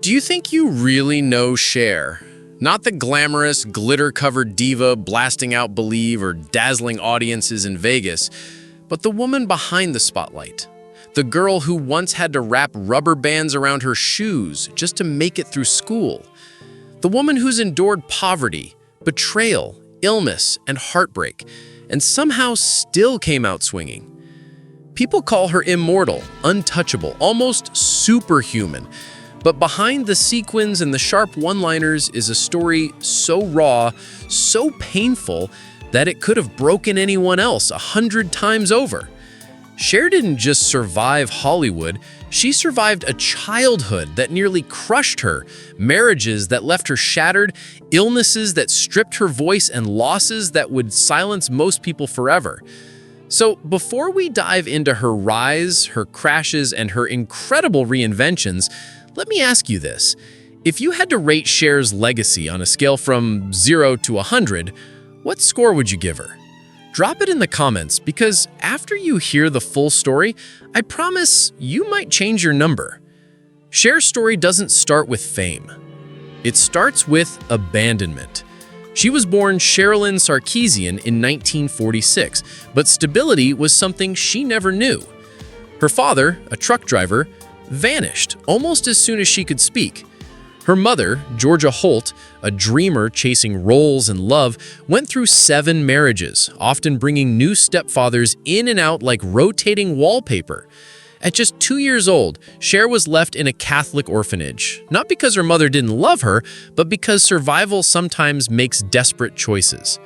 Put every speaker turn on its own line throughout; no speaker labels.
Do you think you really know Cher? Not the glamorous, glitter-covered diva blasting out Believe or dazzling audiences in Vegas, but the woman behind the spotlight. The girl who once had to wrap rubber bands around her shoes just to make it through school. The woman who's endured poverty, betrayal, illness, and heartbreak, and somehow still came out swinging. People call her immortal, untouchable, almost superhuman. But behind the sequins and the sharp one-liners is a story so raw, so painful, that it could have broken anyone else 100 times over. Cher didn't just survive Hollywood, she survived a childhood that nearly crushed her, marriages that left her shattered, illnesses that stripped her voice, and losses that would silence most people forever. So before we dive into her rise, her crashes, and her incredible reinventions, let me ask you this. If you had to rate Cher's legacy on a scale from 0 to 100, what score would you give her? Drop it in the comments, because after you hear the full story, I promise you might change your number. Cher's story doesn't start with fame. It starts with abandonment. She was born Sherilyn Sarkeesian in 1946, but stability was something she never knew. Her father, a truck driver, vanished almost as soon as she could speak. Her mother, Georgia Holt, a dreamer chasing roles and love, went through 7 marriages, often bringing new stepfathers in and out like rotating wallpaper. At just 2 years old, Cher was left in a Catholic orphanage, not because her mother didn't love her, but because survival sometimes makes desperate choices.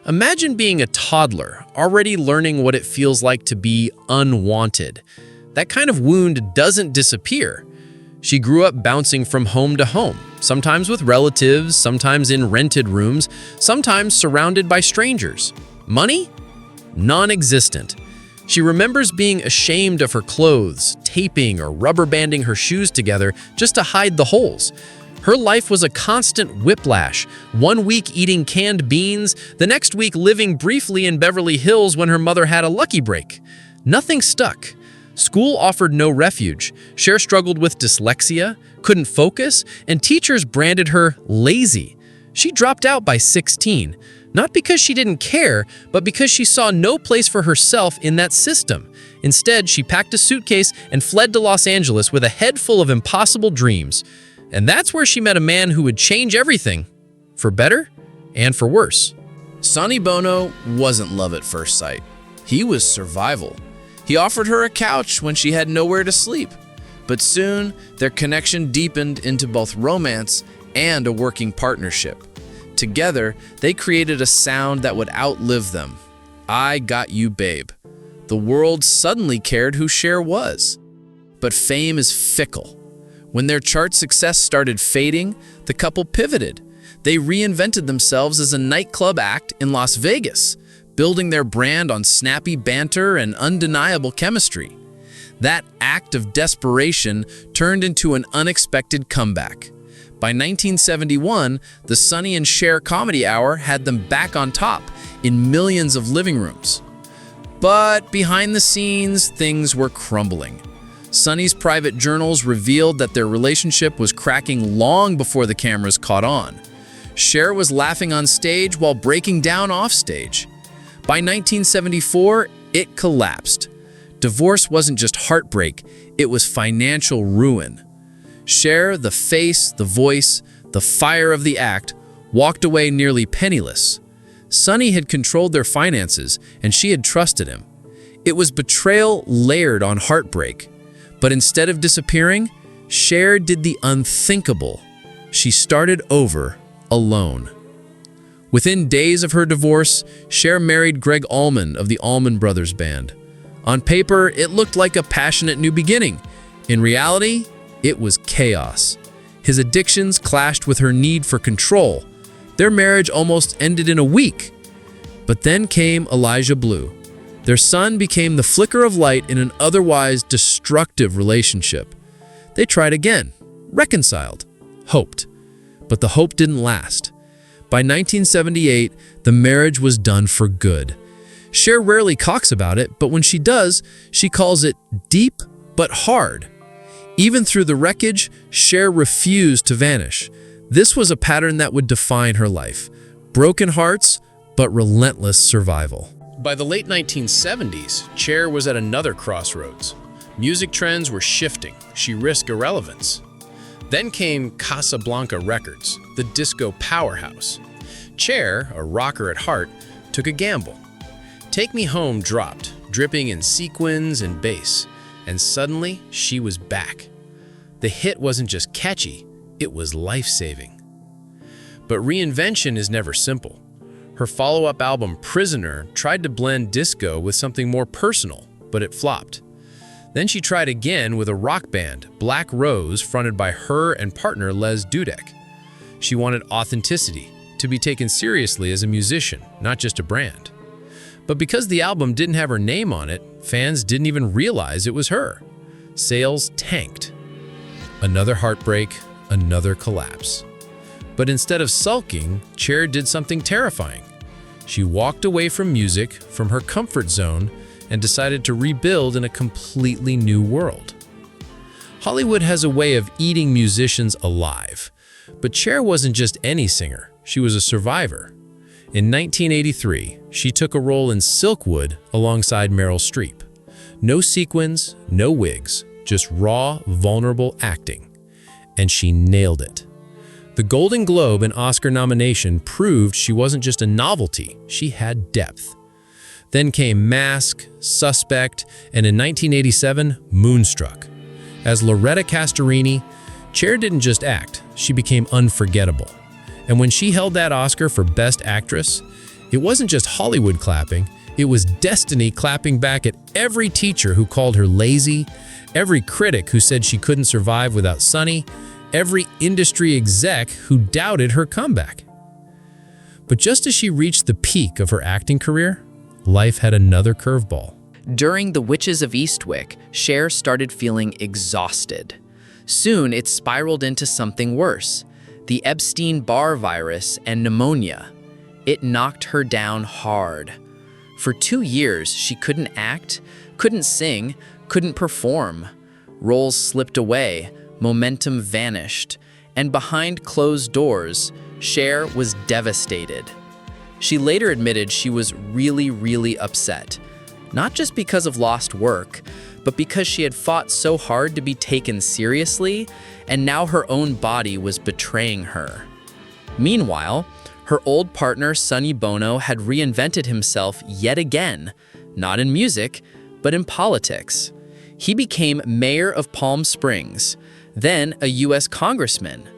Imagine being a toddler, already learning what it feels like to be unwanted. That kind of wound doesn't disappear. She grew up bouncing from home to home, sometimes with relatives, sometimes in rented rooms, sometimes surrounded by strangers. Money? Non-existent. She remembers being ashamed of her clothes, taping or rubber banding her shoes together just to hide the holes. Her life was a constant whiplash, one week eating canned beans, the next week living briefly in Beverly Hills when her mother had a lucky break. Nothing stuck. School offered no refuge. Cher struggled with dyslexia, couldn't focus, and teachers branded her lazy. She dropped out by 16, not because she didn't care, but because she saw no place for herself in that system. Instead, she packed a suitcase and fled to Los Angeles with a head full of impossible dreams. And that's where she met a man who would change everything, for better and for worse. Sonny Bono wasn't love at first sight. He was survival. He offered her a couch when she had nowhere to sleep. But soon, their connection deepened into both romance and a working partnership. Together, they created a sound that would outlive them. I Got You, Babe. The world suddenly cared who Cher was. But fame is fickle. When their chart success started fading, the couple pivoted. They reinvented themselves as a nightclub act in Las Vegas, building their brand on snappy banter and undeniable chemistry. That act of desperation turned into an unexpected comeback. By 1971, the Sonny and Cher Comedy Hour had them back on top in millions of living rooms. But behind the scenes, things were crumbling. Sonny's private journals revealed that their relationship was cracking long before the cameras caught on. Cher was laughing on stage while breaking down off stage. By 1974, it collapsed. Divorce wasn't just heartbreak, it was financial ruin. Cher, the face, the voice, the fire of the act, walked away nearly penniless. Sonny had controlled their finances, and she had trusted him. It was betrayal layered on heartbreak. But instead of disappearing, Cher did the unthinkable. She started over alone. Within days of her divorce, Cher married Greg Allman of the Allman Brothers Band. On paper, it looked like a passionate new beginning. In reality, it was chaos. His addictions clashed with her need for control. Their marriage almost ended in a week. But then came Elijah Blue. Their son became the flicker of light in an otherwise destructive relationship. They tried again, reconciled, hoped. But the hope didn't last. By 1978, the marriage was done for good. Cher rarely talks about it, but when she does, she calls it deep but hard.
Even through the wreckage, Cher refused to vanish. This was a pattern that would define her life. Broken hearts, but relentless survival.
By the late 1970s, CHER was at another crossroads. Music trends were shifting. She risked irrelevance. Then came Casablanca Records, the disco powerhouse. CHER, a rocker at heart, took a gamble. Take Me Home dropped, dripping in sequins and bass, and suddenly she was back. The hit wasn't just catchy, it was life-saving. But reinvention is never simple. Her follow-up album, Prisoner, tried to blend disco with something more personal, but it flopped. Then she tried again with a rock band, Black Rose, fronted by her and partner Les Dudek. She wanted authenticity, to be taken seriously as a musician, not just a brand. But because the album didn't have her name on it, fans didn't even realize it was her. Sales tanked. Another heartbreak, another collapse. But instead of sulking, CHER did something terrifying. She walked away from music, from her comfort zone, and decided to rebuild in a completely new world. Hollywood has a way of eating musicians alive. But CHER wasn't just any singer, she was a survivor. In 1983, she took a role in Silkwood alongside Meryl Streep. No sequins, no wigs, just raw, vulnerable acting. And she nailed it. The Golden Globe and Oscar nomination proved she wasn't just a novelty, she had depth. Then came Mask, Suspect, and in 1987, Moonstruck. As Loretta Castorini, CHER didn't just act, she became unforgettable. And when she held that Oscar for Best Actress, it wasn't just Hollywood clapping, it was destiny clapping back at every teacher who called her lazy, every critic who said she couldn't survive without Sunny, every industry exec who doubted her comeback. But just as she reached the peak of her acting career, life had another curveball.
During The Witches of Eastwick, Cher started feeling exhausted. Soon, it spiraled into something worse, the Epstein-Barr virus and pneumonia. It knocked her down hard. For 2 years, she couldn't act, couldn't sing, couldn't perform. Roles slipped away, momentum vanished, and behind closed doors, Cher was devastated. She later admitted she was really upset, not just because of lost work, but because she had fought so hard to be taken seriously, and now her own body was betraying her. Meanwhile, her old partner Sonny Bono had reinvented himself yet again, not in music, but in politics. He became mayor of Palm Springs, then a U.S. congressman.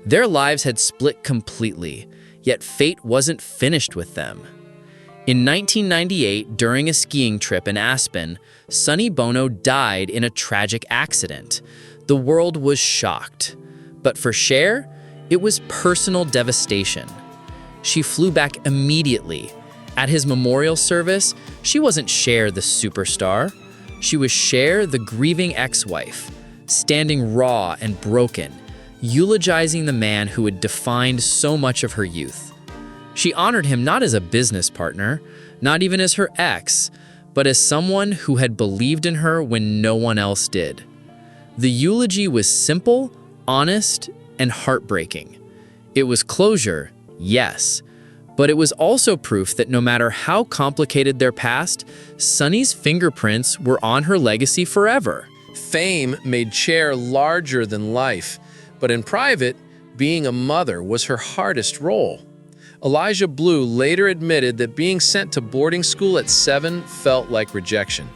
Their lives had split completely, yet fate wasn't finished with them. In 1998, during a skiing trip in Aspen, Sonny Bono died in a tragic accident. The world was shocked. But for Cher, it was personal devastation. She flew back immediately. At his memorial service, she wasn't Cher the superstar. She was Cher the grieving ex-wife, standing raw and broken, eulogizing the man who had defined so much of her youth. She honored him not as a business partner, not even as her ex, but as someone who had believed in her when no one else did. The eulogy was simple, honest, and heartbreaking. It was closure, yes, but it was also proof that no matter how complicated their past, Sonny's fingerprints were on her legacy forever.
Fame made CHER larger than life, but in private, being a mother was her hardest role. Elijah Blue later admitted that being sent to boarding school at 7 felt like rejection.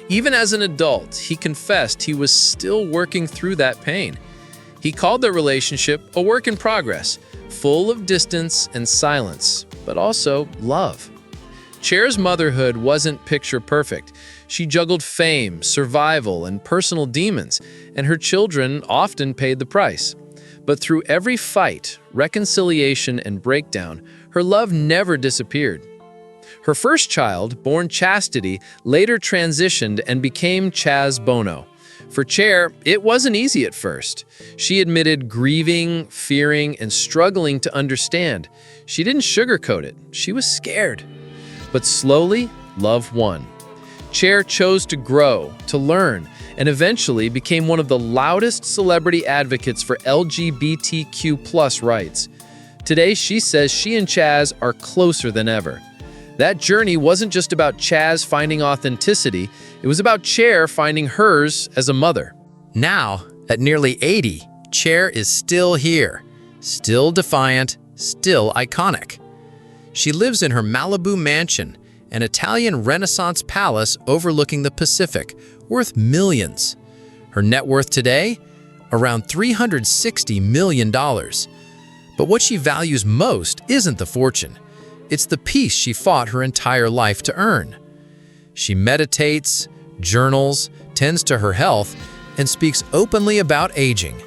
Even as an adult, he confessed he was still working through that pain. He called their relationship a work in progress, full of distance and silence, but also love. CHER's motherhood wasn't picture perfect. She juggled fame, survival, and personal demons, and her children often paid the price. But through every fight, reconciliation, and breakdown, her love never disappeared. Her first child, born Chastity, later transitioned and became Chaz Bono. For CHER, it wasn't easy at first. She admitted grieving, fearing, and struggling to understand. She didn't sugarcoat it. She was scared. But slowly, love won. CHER chose to grow, to learn,
and eventually became one of the loudest celebrity advocates for LGBTQ+ rights. Today, she says she and Chaz are closer than ever. That journey wasn't just about Chaz finding authenticity, it was about CHER finding hers as a mother.
Now, at nearly 80, CHER is still here, still defiant, still iconic. She lives in her Malibu mansion, an Italian Renaissance palace overlooking the Pacific, worth millions. Her net worth today? Around $360 million. But what she values most isn't the fortune. It's the peace she fought her entire life to earn. She meditates, journals, tends to her health, and speaks openly about aging.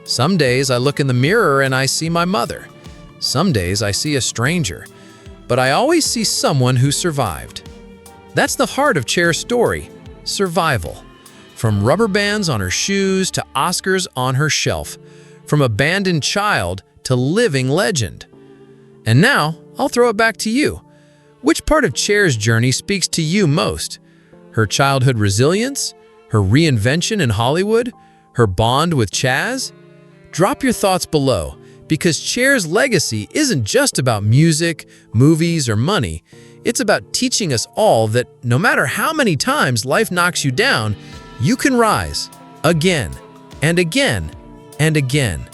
Some days I look in the mirror and I see my mother. Some days I see a stranger. But I always see someone who survived. That's the heart of CHER's story, survival. From rubber bands on her shoes to Oscars on her shelf, from abandoned child to living legend. And now, I'll throw it back to you. Which part of CHER's journey speaks to you most? Her childhood resilience? Her reinvention in Hollywood? Her bond with Chaz? Drop your thoughts below, because CHER's legacy isn't just about music, movies, or money. It's about teaching us all that no matter how many times life knocks you down, you can rise again and again and again.